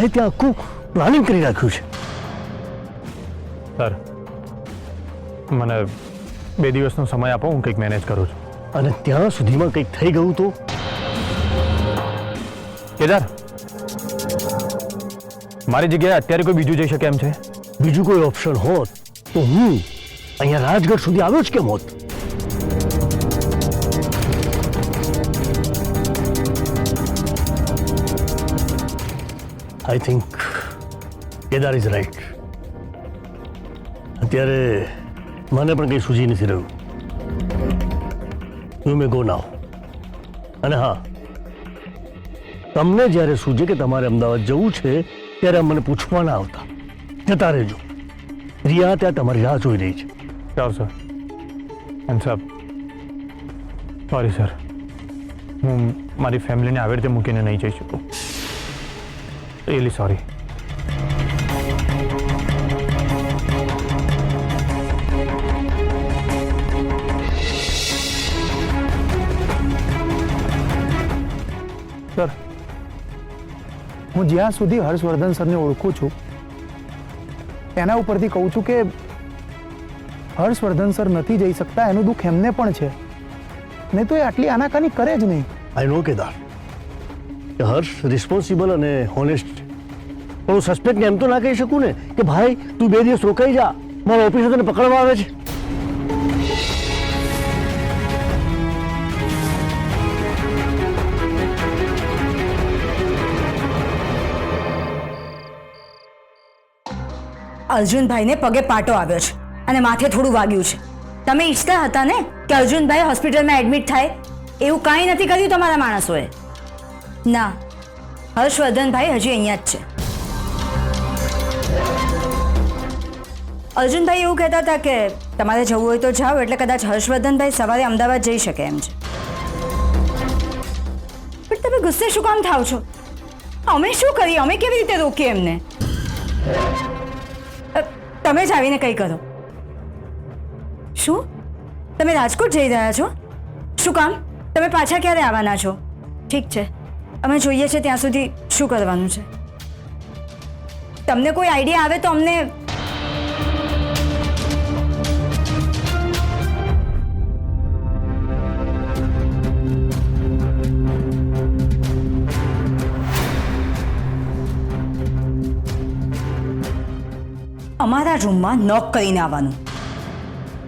બધાએ ત્યાં આખું પ્લાનિંગ કરી રાખ્યું છે. સર મને 2 દિવસનો સમય આપો, હું કંઈક મેનેજ કરું છું. અને ત્યાં સુધીમાં કંઈક થઈ ગયું તો? કેદાર, મારી જગ્યાએ અત્યારે કોઈ બીજું જઈ શકે એમ છે? બીજું કોઈ ઓપ્શન હોત તો હું અહીંયા રાજગઢ સુધી આવ્યો જ કેમ હોત? I think Kedar is right. અત્યારે મને પણ કંઈ સૂઝી નથી રહ્યું. યુ મે ગો નાઉ. અને હા, તમને જ્યારે સૂઝે કે તમારે અમદાવાદ જવું છે ત્યારે મને પૂછવા ના આવતા, જતા રહેજો. રિયા ત્યાં તમારી રાહ જોઈ રહી છે. Sure sir. And sir, sorry sir, હું મારી ફેમિલીને આવી રીતે મૂકીને નહીં જઈ શકું. Really sorry. સર, હું જ્યાં સુધી હર્ષવર્ધન સરને ઓળખું છું એના ઉપરથી કહું છું કે હર્ષવર્ધન સર નથી જઈ શકતા એનું દુઃખ એમને પણ છે, નહીં તો એ આટલી આનાકાની કરે જ નહીં. આઈ નો કેદાર કે હર્ષ રિસ્પોન્સિબલ અને હોનેસ્ટ, પણ હું સસ્પેક્ટને એમ તો ના કહી શકું ને કે ભાઈ તું 2 દિવસ રોકાઈ જા, મારા ઓફિસે તને પકડવા આવે છે. અર્જુનભાઈને પગે પાટો આવ્યો છે અને માથે થોડું વાગ્યું છે. તમે ઈચ્છતા હતા ને કે અર્જુનભાઈ હોસ્પિટલમાં એડમિટ થાય? એવું કાંઈ નથી કર્યું તમારા માણસોએ. ના, હર્ષવર્ધનભાઈ હજી અહીંયા જ છે. અર્જુનભાઈ એવું કહેતા હતા કે તમારે જવું હોય તો જાઓ, એટલે કદાચ હર્ષવર્ધનભાઈ સવારે અમદાવાદ જઈ શકે એમ છે. પણ તમે ગુસ્સે શું કામ થાવ છો? અમે શું કરીએ? અમે કેવી રીતે રોકીએ એમને? તમે જ આવીને કંઈ કરો. શું તમે રાજકોટ જઈ રહ્યા છો? શું કામ? તમે પાછા ક્યારે આવવાના છો? ઠીક છે, અમે જોઈએ છે ત્યાં સુધી શું કરવાનું છે. તમને કોઈ આઈડિયા આવે તો અમને. અમારા રૂમમાં નોક કરીને આવવાનું.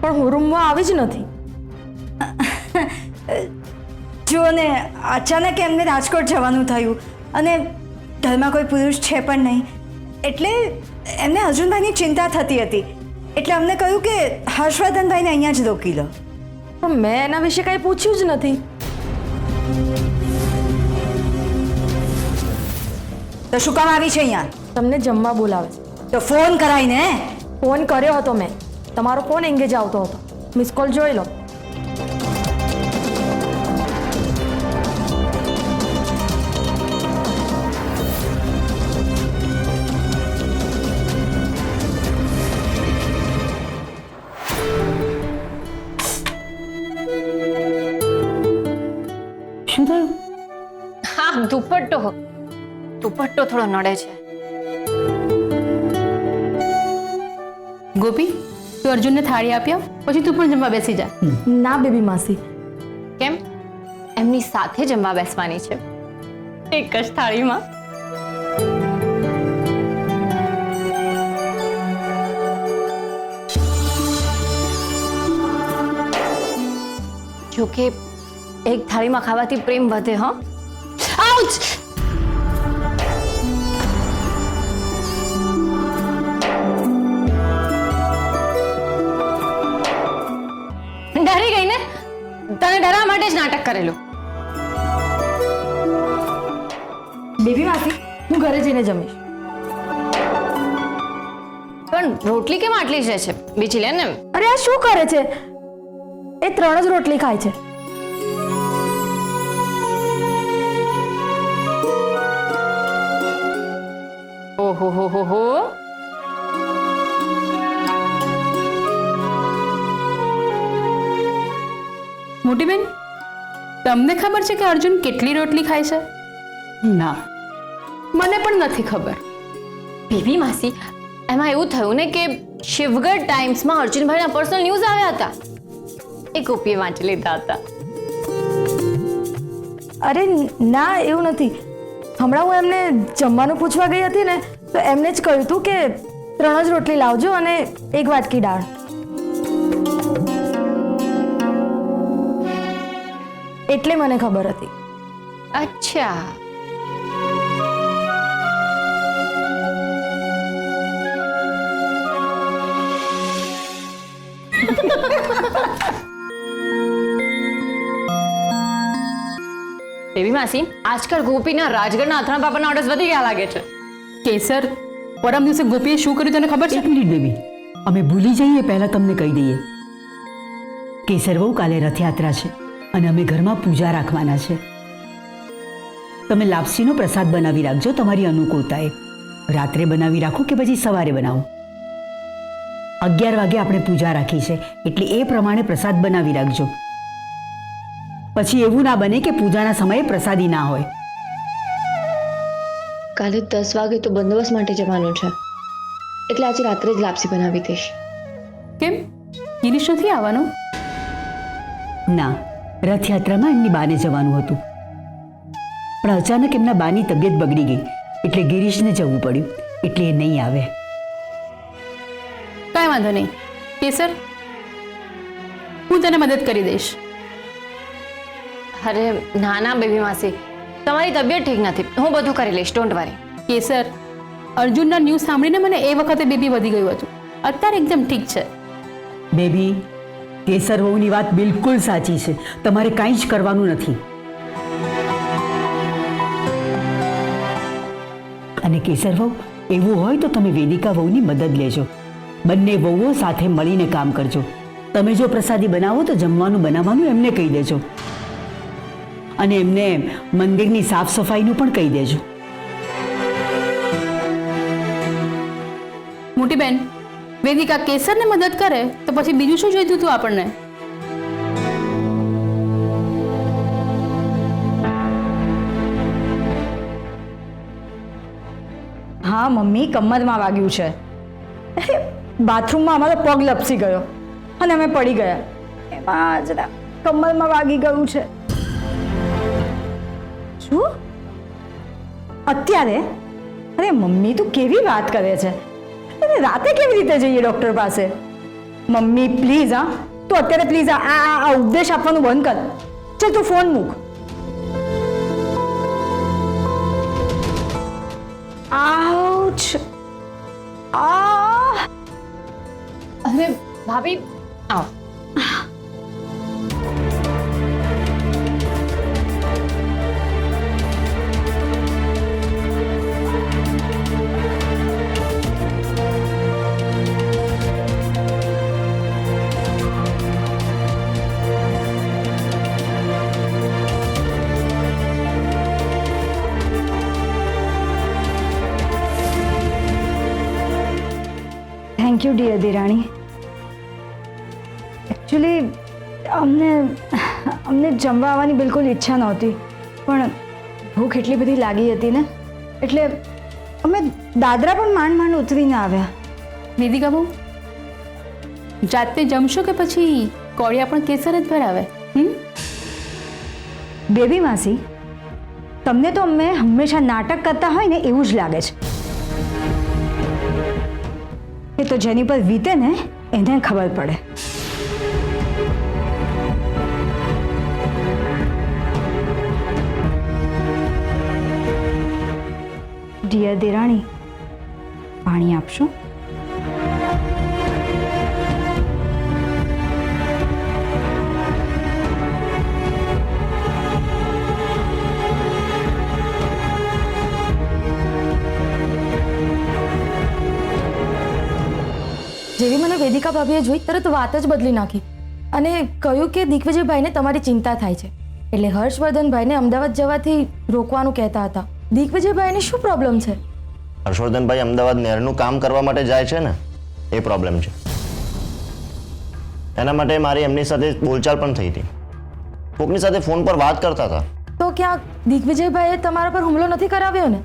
પણ હું રૂમમાં આવી જ નથી. જો ને અચાનક એમને રાજકોટ જવાનું થયું અને ઘરમાં કોઈ પુરુષ છે પણ નહીં, એટલે એમને અર્જુનભાઈની ચિંતા થતી હતી, એટલે અમને કહ્યું કે હર્ષવર્ધનભાઈને અહીંયા જ રોકી લો. પણ મેં એના વિશે કાંઈ પૂછ્યું જ નથી. તો શું કામ આવી છે અહીંયા? તમને જમવા બોલાવે છે. તો ફોન કરાઈને. ફોન કર્યો હતો મેં, તમારો ફોન એંગેજ આવતો હતો. મિસ કોલ જોઈ લો. શું થયું? હા, દુપટ્ટો થોડો નડે છે. ગોપી, તું અર્જુનને થાળી આપ્યો, પછી તું પણ જમવા બેસી જા. ના બેબી માસી. કેમ? એમની સાથે જમવા બેસવાની છે, એક જ થાળીમાં. જોકે એક થાળીમાં ખાવાથી પ્રેમ વધે. હા, આઉચ! ડરી ગઈ ને? તને ડરવા માટે જ નાટક કરેલું. બેબી માસી, હું ઘરે જઈને જમીશ. પણ રોટલી કેમ આટલી જ રહે છે? બીજી લે ને. અરે આ શું કરે છે? એ 3 જ રોટલી ખાય છે. ઓહો હો હો હો. મોટી બેન, તમને ખબર છે કે અર્જુન કેટલી રોટલી ખાય છે? ના, મને પણ નથી ખબર. બેબી માસી, એમાં એવું થયું ને કે શિવગઢ ટાઈમ્સમાં અર્જુનભાઈના પર્સનલ ન્યૂઝ આવ્યા હતા. એ ગોપીએ વાંચી લીધા હતા. અરે ના, એવું નથી. હમણાં હું એમને જમવાનું પૂછવા ગઈ હતી ને, તો એમને જ કહ્યું હતું કે 3 જ રોટલી લાવજો અને 1 વાટકી દાળ. એટલે મને ખબર હતી. અચ્છા, બેબી માસી, આજકાલ ગોપીના રાજગઢના અથાણા પાપડના ઓર્ડર્સ વધી ગયા લાગે છે. કેસર, પરમ દિવસે ગોપીએ શું કર્યું તને ખબર છે? એક મિનિટ બેબી, અમે ભૂલી જઈએ પહેલા તમને કહી દઈએ. કેસર વહુ કાલે રથયાત્રા છે અને અમે ઘરમાં પૂજા રાખવાના છે. તમે લાપસીનો પ્રસાદ બનાવી રાખજો તમારી અનુકૂળતાએ. રાત્રે બનાવી રાખો કે પછી સવારે બનાવો. 11 વાગે આપણે પૂજા રાખી છે એટલે એ પ્રમાણે પ્રસાદ બનાવી રાખજો. પછી એવું ના બને કે પૂજાના સમયે પ્રસાદી ના હોય. કાલે 10 વાગે તો બંદોબસ્ત માટે જવાનું છે, એટલે આજે રાત્રે જ લાપસી બનાવી દઈશ. કેમ, ગિરીશ નથી આવવાનું? ના, રથયાત્રામાં એમની બાને જવાનું હતું, પણ અચાનક એમના બાની તબિયત બગડી ગઈ એટલે ગિરીશને જવું પડ્યું, એટલે એ નહીં આવે. કાંઈ વાંધો નહીં કેસર, હું તને મદદ કરી દઈશ. અરે ના ના બેબી માસી, તમારી તબિયત ઠીક નથી, હું બધું કરી લઈશ, ડોન્ટ વરી. કેસર, અર્જુનના ન્યૂઝ સાંભળીને મને એ વખતે બીપી વધી ગયું હતું. અત્યારે એકદમ ઠીક છે. બેબી, કેસર વહુની વાત બિલકુલ સાચી છે. તમારે કાંઈ જ કરવાનું નથી. અને કેસર વહુ, એવું હોય તો તમે વેદિકા વહુની મદદ લેજો. બંને વહુઓ સાથે મળીને કામ કરજો. તમે જો પ્રસાદી બનાવો તો જમવાનું બનાવવાનું એમને કહી દેજો અને એમને મંદિરની સાફ સફાઈનું પણ કહી દેજો. મોટી બેન, વેદિકા કેસરને મદદ કરે તો પછી બીજું શું જોઈતું હતું આપણને? હા મમ્મી, કમરમાં વાગ્યું છે. બાથરૂમમાં અમારો પગ લપસી ગયો અને અમે પડી ગયા, એમાં જરા કમરમાં વાગી ગયું છે. શું અત્યારે? અરે મમ્મી, તું કેવી વાત કરે છે? અરે રાતે કેવી રીતે જઈએ ડૉક્ટર પાસે? મમ્મી પ્લીઝ, હા તું અત્યારે પ્લીઝ આ ઉપદેશ આપવાનું બંધ કર. ચાલ તું ફોન મૂક. આઉચ! અરે ભાભી, આવો. થેન્ક યુ ડિયર દિરાણી. એકચ્યુઅલી અમને જમવા આવવાની બિલકુલ ઈચ્છા નહોતી, પણ ભૂખ એટલી બધી લાગી હતી ને, એટલે અમે દાદરા પણ માંડ માંડ ઉતરીને આવ્યા. વેદિકા બહુ, જાતે જમશો કે પછી કોળિયા પણ કેસર જ ભરાવે? બેબી માસી, તમને તો અમે હંમેશા નાટક કરતા હોય ને એવું જ લાગે છે. એ તો જેની પર વીતે ને એને ખબર પડે. ડિયર દેરાણી, પાણી આપશો? જેવી મને વેદિકા ભાભીએ જોઈ તરત વાત જ બદલી નાખી અને કહ્યું કે દિગ્વિજયભાઈને તમારી ચિંતા થાય છે, એટલે હર્ષવર્ધનભાઈને અમદાવાદ જવાથી રોકવાનું કહેતા હતા. દિગ્વિજયભાઈને શું પ્રોબ્લેમ છે? હર્ષવર્ધનભાઈ અમદાવાદ નહેરનું કામ કરવા માટે જાય છે ને, એ પ્રોબ્લેમ છે. એના માટે મારી એમની સાથે બોલચાલ પણ થઈ હતી. કોકની સાથે ફોન પર વાત કરતા હતા. તો ક્યાંક દિગ્વિજયભાઈએ તમારા પર હુમલો નથી કરાવ્યો ને?